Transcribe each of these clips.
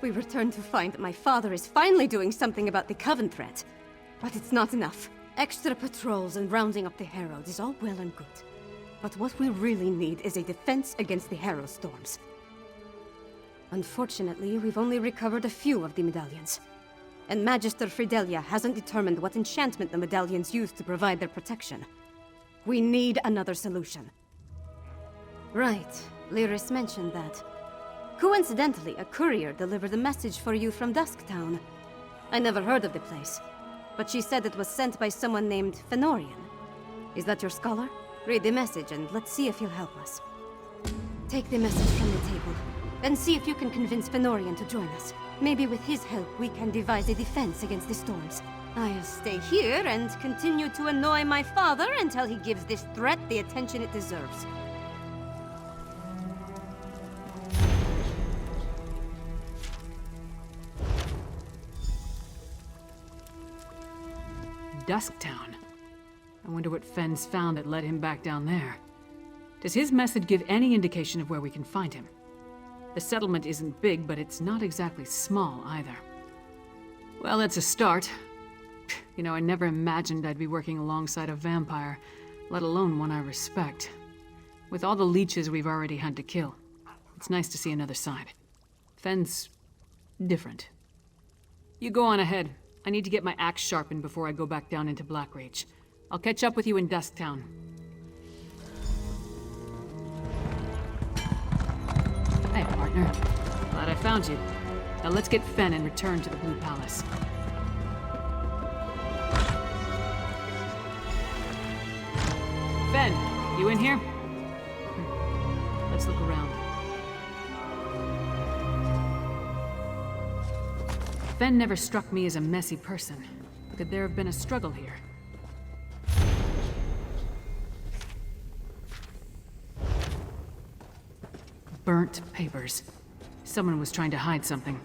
We return to find that my father is finally doing something about the Coven threat. But it's not enough. Extra patrols and rounding up the Herald is all well and good. But what we really need is a defense against the Harrow storms. Unfortunately, we've only recovered a few of the medallions. And Magister Fidelia hasn't determined what enchantment the medallions use to provide their protection. We need another solution. Right, Lyris mentioned that. Coincidentally, a courier delivered a message for you from Dusktown. I never heard of the place, but she said it was sent by someone named Fenorian. Is that your scholar? Read the message and let's see if he'll help us. Take the message from the table, and see if you can convince Fenorian to join us. Maybe with his help we can devise a defense against the storms. I'll stay here and continue to annoy my father until he gives this threat the attention it deserves. Dusktown. I wonder what Fenn's found that led him back down there. Does his message give any indication of where we can find him? The settlement isn't big, but it's not exactly small either. Well, that's a start. You know, I never imagined I'd be working alongside a vampire, let alone one I respect. With all the leeches we've already had to kill, it's nice to see another side. Fenn's different. You go on ahead. I need to get my axe sharpened before I go back down into Blackreach. I'll catch up with you in Dusktown. Hey, partner. Glad I found you. Now let's get Fenn and return to the Blue Palace. Fenn, you in here? Let's look around. Fenn never struck me as a messy person. Could there have been a struggle here? Burnt papers. Someone was trying to hide something.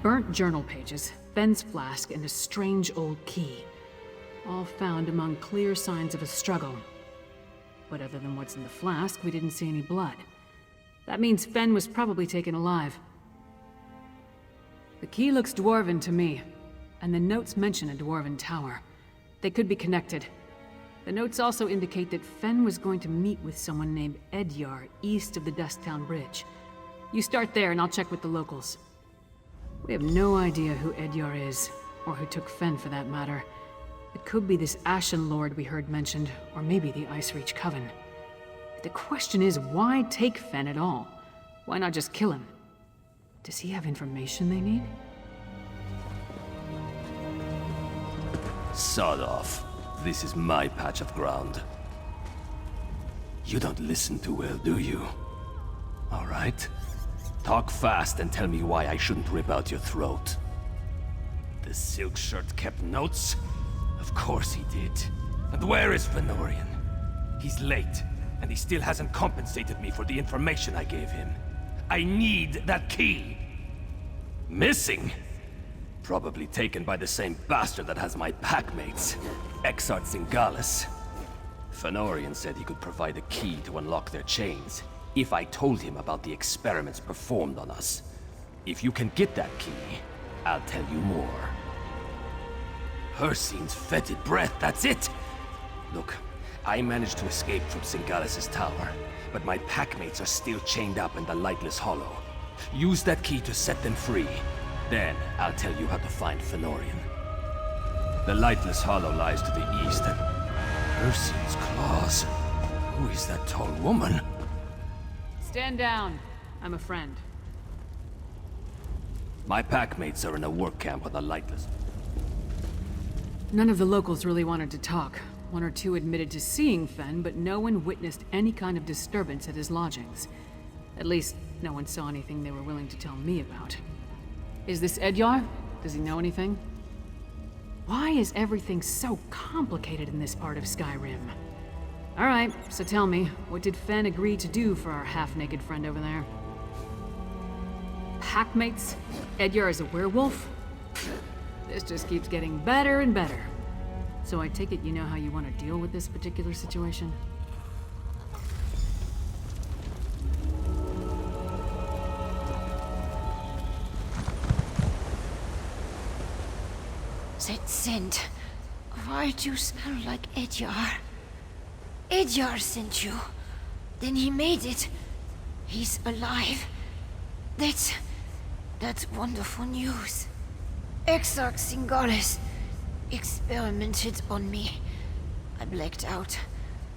Burnt journal pages, Fenn's flask, and a strange old key. All found among clear signs of a struggle. But other than what's in the flask, we didn't see any blood. That means Fenn was probably taken alive. The key looks dwarven to me, and the notes mention a dwarven tower. They could be connected. The notes also indicate that Fenn was going to meet with someone named Edyar east of the Dusktown Bridge. You start there and I'll check with the locals. We have no idea who Edyar is, or who took Fenn for that matter. It could be this Ashen Lord we heard mentioned, or maybe the Icereach Coven. The question is, why take Fenn at all? Why not just kill him? Does he have information they need? Sod off. This is my patch of ground. You don't listen too well, do you? All right. Talk fast and tell me why I shouldn't rip out your throat. The silk shirt kept notes? Of course he did. And where is Fenorian? He's late, and he still hasn't compensated me for the information I gave him. I need that key! Missing? Probably taken by the same bastard that has my packmates, Exart Zingalis. Fenorian said he could provide a key to unlock their chains, if I told him about the experiments performed on us. If you can get that key, I'll tell you more. Hircine's fetid breath, that's it! Look, I managed to escape from Zingalis' tower, but my packmates are still chained up in the Lightless Hollow. Use that key to set them free. Then, I'll tell you how to find Fenorian. The Lightless Hollow lies to the east, and Hircine's claws. Who is that tall woman? Stand down. I'm a friend. My packmates are in a work camp on the Lightless. None of the locals really wanted to talk. One or two admitted to seeing Fenn, but no one witnessed any kind of disturbance at his lodgings. At least, no one saw anything they were willing to tell me about. Is this Edyar? Does he know anything? Why is everything so complicated in this part of Skyrim? Alright, so tell me, what did Fenn agree to do for our half-naked friend over there? packmates? Edyar is a werewolf? This just keeps getting better and better. So I take it you know how you want to deal with this particular situation? That scent. Why do you smell like Edyar? Edyar sent you. Then he made it. He's alive. That's wonderful news. Exarch Singalis experimented on me. I blacked out,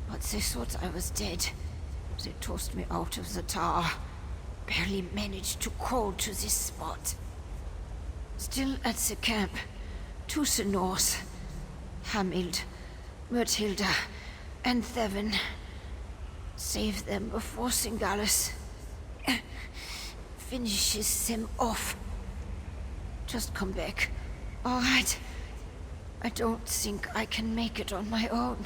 but they thought I was dead. They tossed me out of the tower. Barely managed to crawl to this spot. Still at the camp. To the north. Hamild, Myrtilda, and Thevin. Save them before Singalis finishes them off. Just come back, all right? I don't think I can make it on my own.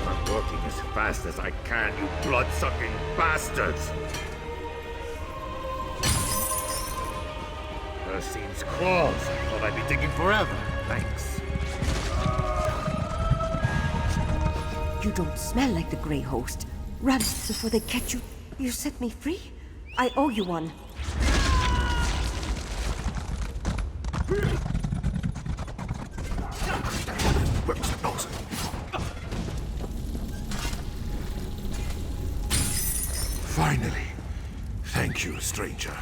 I'm working as fast as I can, you blood-sucking bastards! Seems claws. Thought I'd be digging forever. Thanks. You don't smell like the Grey Host. Run before they catch you. You set me free? I owe you one. Where was the nose? Finally. Thank you, stranger.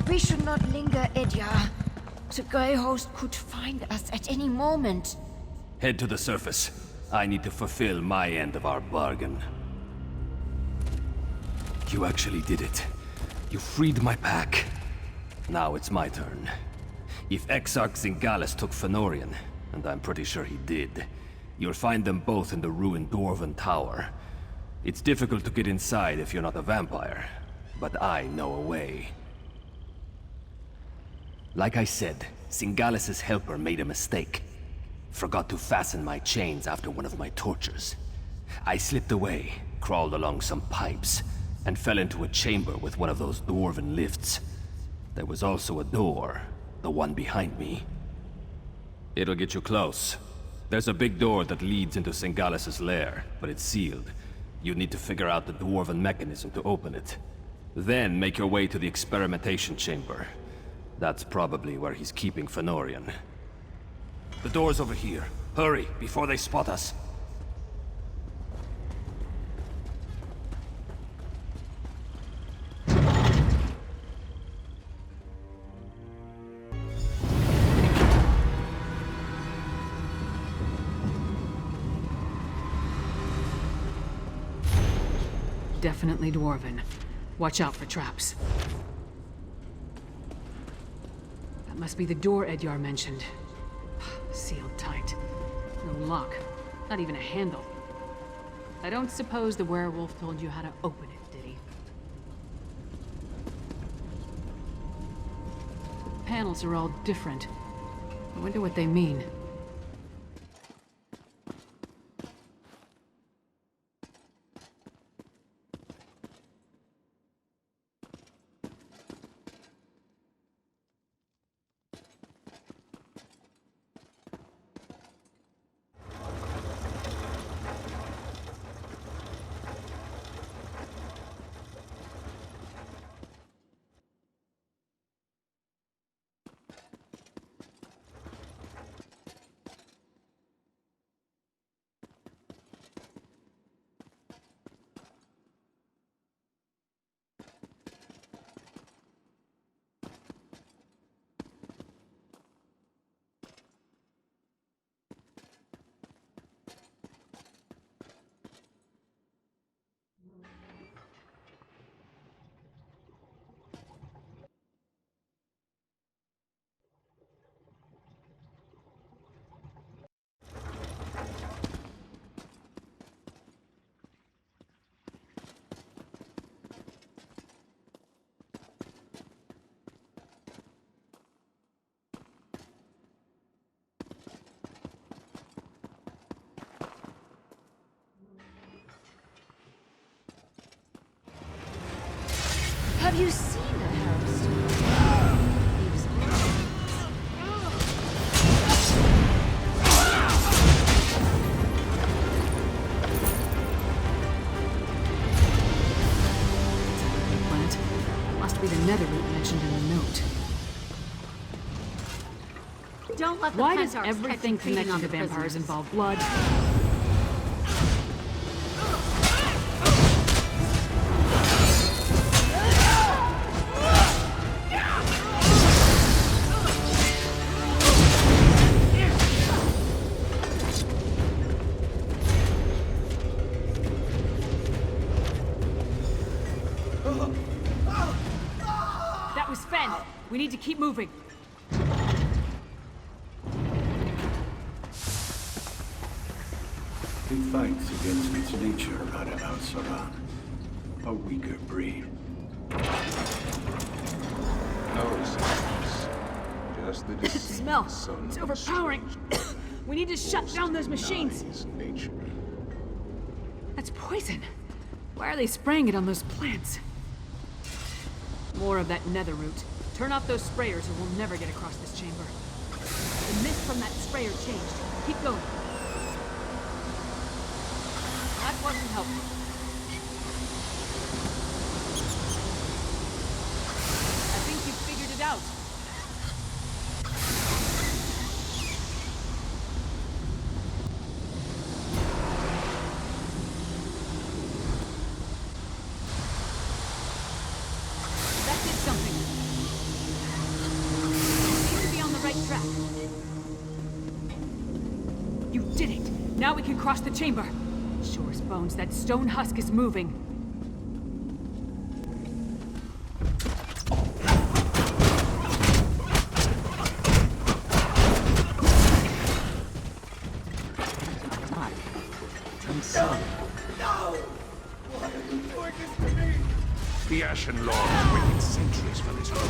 We should not linger, Edyar. The Grey Host could find us at any moment. Head to the surface. I need to fulfill my end of our bargain. You actually did it. You freed my pack. Now it's my turn. If Exarch Singalis took Fëanorian, and I'm pretty sure he did, you'll find them both in the ruined Dwarven Tower. It's difficult to get inside if you're not a vampire, but I know a way. Like I said, Singalis' helper made a mistake. Forgot to fasten my chains after one of my tortures. I slipped away, crawled along some pipes, and fell into a chamber with one of those dwarven lifts. There was also a door, the one behind me. It'll get you close. There's a big door that leads into Singalis' lair, but it's sealed. You need to figure out the dwarven mechanism to open it. Then make your way to the experimentation chamber. That's probably where he's keeping Fëanorian. The door's over here. Hurry, before they spot us. Definitely dwarven. Watch out for traps. That must be the door Edyar mentioned. Sealed tight. No lock. Not even a handle. I don't suppose the werewolf told you how to open it, did he? The panels are all different. I wonder what they mean. Have you seen a Harrowstone? Plant. Must be the netherroot mentioned in the note. Don't let the Why does Pentarchs everything catch you feeding connected on to the vampires prisoners. involve blood? That was Fen! We need to keep moving. It fights against its nature, Rada al-Saran. A weaker breed. No sense. Just the deceit Smell! sun It's overpowering! We need to shut down those machines! denies nature. That's poison! Why are they spraying it on those plants? More of that netherroot. Turn off those sprayers or we'll never get across this chamber. The mist from that sprayer changed. Keep going. That wasn't helpful. I think you figured it out. That did something. Seem to be on the right track. You did it! Now we can cross the chamber. Sure as bones, that stone husk is moving. The Ashen Lord waited centuries for this war.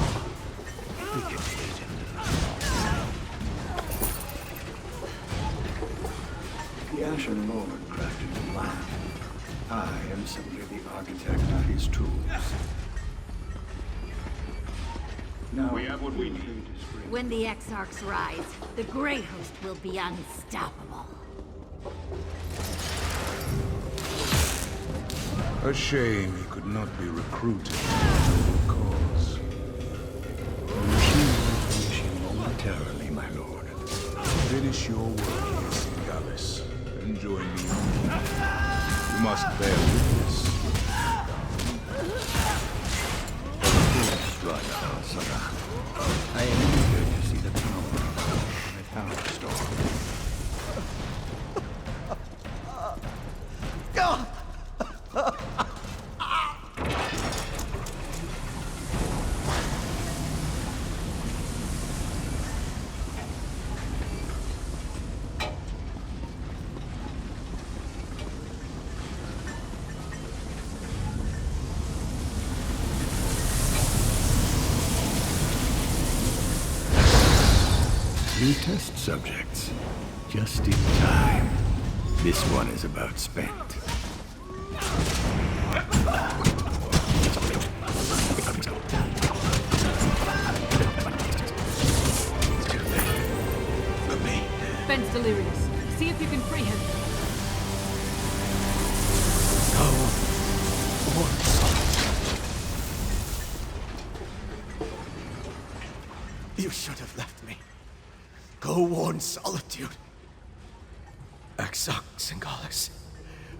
We can wait him. The Ashen Lord crafted the plan. I am simply the architect of his tools. Now We have what we need. When the Exarchs rise, the Grey Host will be unstoppable. A shame he could not be recruited to the cause. The machine will finish him momentarily, my lord. Finish your work here, Singalis, and join me. You must bear witness. Rada al-Saran. I am eager to see the power of Harrowstone. New test subjects. Just in time. This one is about spent. Fen's delirious. See if you can free him. You should have left me. Go warn Solitude. Aksak Singalis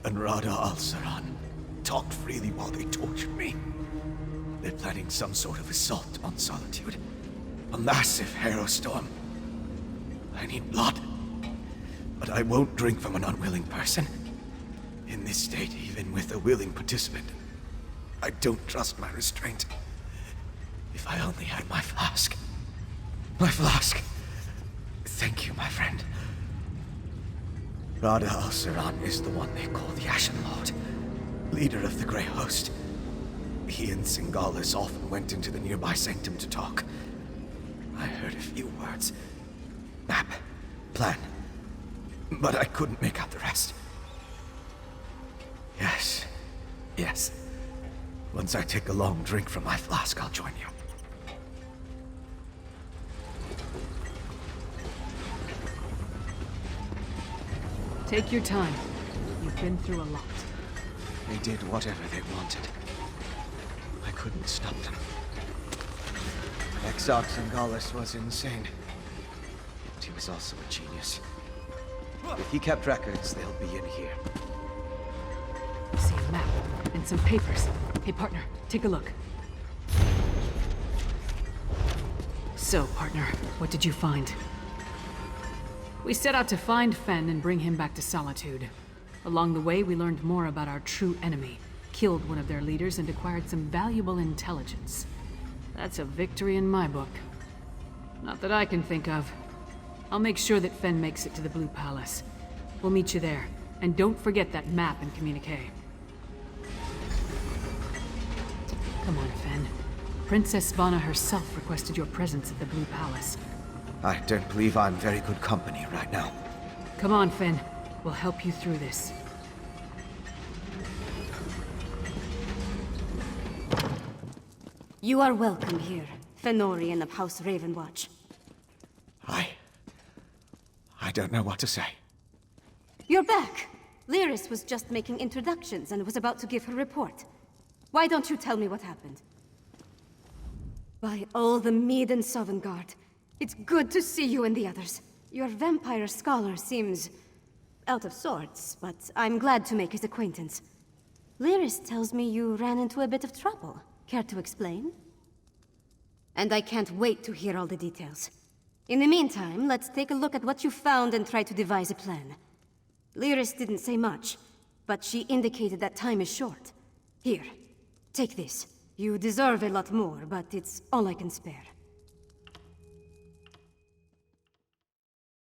and Rada al-Saran talked freely while they tortured me. They're planning some sort of assault on Solitude. A massive Harrowstorm. I need blood. But I won't drink from an unwilling person. In this state, even with a willing participant, I don't trust my restraint. If I only had my flask. My flask. Thank you, my friend. Rada al-Saran is the one they call the Ashen Lord, leader of the Grey Host. He and Singalis often went into the nearby sanctum to talk. I heard a few words. Map. Plan. But I couldn't make out the rest. Yes. Once I take a long drink from my flask, I'll join you. Take your time. You've been through a lot. They did whatever they wanted. I couldn't stop them. Exoxengalis was insane. But he was also a genius. If he kept records, they'll be in here. I see a map and some papers. Hey, partner, take a look. So, partner, what did you find? We set out to find Fen and bring him back to Solitude. Along the way, we learned more about our true enemy, killed one of their leaders, and acquired some valuable intelligence. That's a victory in my book. Not that I can think of. I'll make sure that Fen makes it to the Blue Palace. We'll meet you there. And don't forget that map and communique. Come on, Fen. Princess Svana herself requested your presence at the Blue Palace. I don't believe I'm very good company right now. Come on, Fen. We'll help you through this. You are welcome here, Fenorian of House Ravenwatch. I don't know what to say. You're back! Lyris was just making introductions and was about to give her report. Why don't you tell me what happened? By all the Mead and Sovngarde, it's good to see you and the others. Your vampire scholar seems out of sorts, but I'm glad to make his acquaintance. Lyris tells me you ran into a bit of trouble. Care to explain? And I can't wait to hear all the details. In the meantime, let's take a look at what you found and try to devise a plan. Lyris didn't say much, but she indicated that time is short. Here, take this. You deserve a lot more, but it's all I can spare.